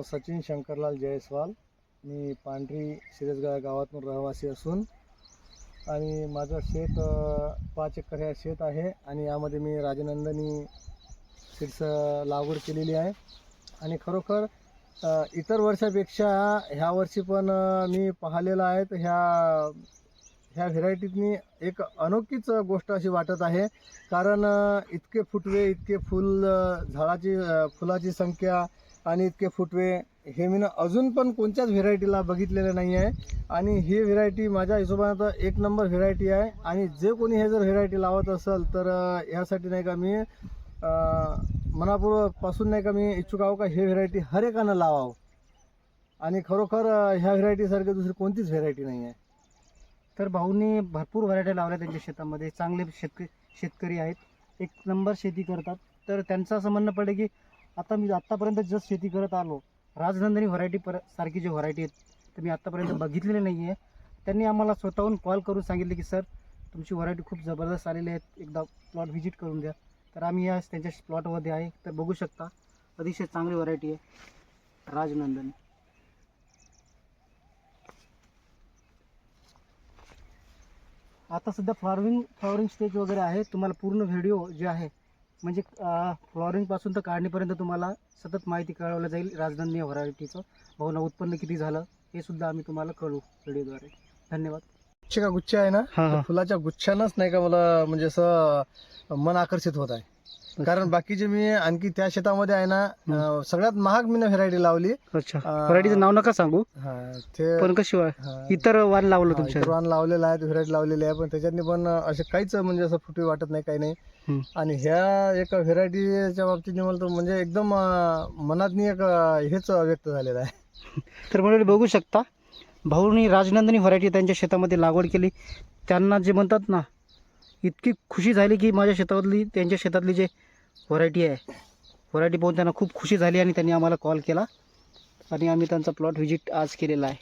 नाव सचिन शंकरलाल जयस्वाल. मी पांढरी शिरसगाव गावातून रहिवासी असून आणि माझं शेत 5 एकर हे शेत आहे आणि यामध्ये मी राजनंदिनी सीड्स लागवड केलेली आहे. आणि खरोखर इतर वर्षापेक्षा ह्या वर्षी पण मी पाहिलेलं आहे तर ह्या व्हेरायटीतनी एक अनोखीच गोष्ट अशी वाटत आहे. कारण इतके फुटवे, इतके फुलाची संख्या आणि इतके फुटवे हे मी अजून पण कोणत्याच व्हेरायटीला बघितलेलं नाही आहे. आणि ही व्हेरायटी माझ्या हिशोबाने तर एक नंबर व्हेरायटी आहे. आणि जे कोणी हे जर व्हेरायटी लावत असेल तर यासाठी नाही का मी मनापूर्वकपासून नाही का मी इच्छुक आहो का हे व्हेरायटी हर एकानं लावावं. आणि खरोखर ह्या व्हेरायटीसारखी दुसरी कोणतीच व्हेरायटी नाही आहे. तर भाऊंनी भरपूर व्हरायटी लावल्या त्यांच्या शेतामध्ये. चांगले शेतकरी आहेत, एक नंबर शेती करतात. तर त्यांचं असं म्हणणं पडलं की आता मी आत्तापर्यंत जस्ट शेती करत आलो, राजनंदिनी व्हरायटी सारखी जी व्हरायटी आहेत तर मी आत्तापर्यंत बघितलेली नाही आहे. त्यांनी आम्हाला स्वतःहून कॉल करून सांगितले की सर तुमची व्हरायटी खूप जबरदस्त आलेली आहेत, एकदा प्लॉट व्हिजिट करून द्या. तर आम्ही आज त्यांच्या प्लॉटमध्ये आहे. तर बघू शकता अतिशय चांगली व्हरायटी आहे राजनंदिनी. आता सध्या फ्लॉवरिंग स्टेज वगैरे आहे. तुम्हाला पूर्ण व्हिडिओ जे आहे म्हणजे फ्लॉवरिंगपासून तर काढणीपर्यंत तुम्हाला सतत माहिती कळवलं जाईल राजनंदिनी व्हरायटीचं. भाऊला उत्पन्न किती झालं हे सुद्धा आम्ही तुम्हाला कळवू व्हिडिओद्वारे. धन्यवाद. का गुच्छ आहे ना, हां फुलाच्या गुच्छानंच नाही का मला म्हणजे असं मन आकर्षित होत आहे. कारण बाकीचे मी आणखी त्या शेतामध्ये आहे ना सगळ्यात महाग मी व्हेरायटी लावली. अच्छा, व्हरायटीचं नाव नका सांगू, ते पण कशी इतर वाण लावलं तुमच्या? वाण लावलेलं आहे, व्हेरायटी लावलेली आहे, पण त्याच्यातनी पण असे काहीच म्हणजे असं फुटवे वाटत नाही, काही नाही. आणि ह्या एका व्हेरायटीच्या बाबतीत मला तर म्हणजे एकदम मनातनी एक हेच व्यक्त झालेलं आहे. तर मंडळी बघू शकता भाऊनी राजनंदिनी व्हरायटी त्यांच्या शेतामध्ये लागवड केली. त्यांना जे म्हणतात ना इतकी खुशी झाली की माझ्या शेतातली त्यांच्या शेतातली जे व्हरायटी आहे व्हरायटी पाहून त्यांना खूप खुशी झाली आणि त्यांनी आम्हाला कॉल केला आणि आम्ही त्यांचा प्लॉट व्हिजिट आज केलेला आहे.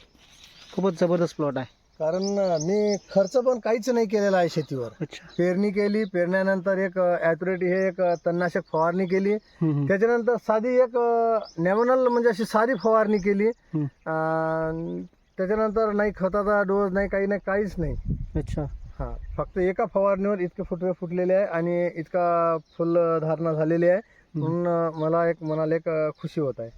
खूपच जबरदस्त प्लॉट आहे. कारण मी खर्च पण काहीच नाही केलेला आहे शेतीवर. अच्छा, पेरणी केली, पेरण्यानंतर एक ॲक्युरेट हे एक तणनाशक फवारणी केली, त्याच्यानंतर साधी एक नॅमोनल म्हणजे अशी साधी फवारणी केली. त्याच्यानंतर नाही खताचा डोस नाही, काही नाही, काहीच नाही. अच्छा, हां, फक्त एका फवारणीवर इतके फुटवे फुटलेले आहे आणि इतका फुल धारणा झालेली आहे म्हणून मला एक मनाला एक खुशी होत आहे.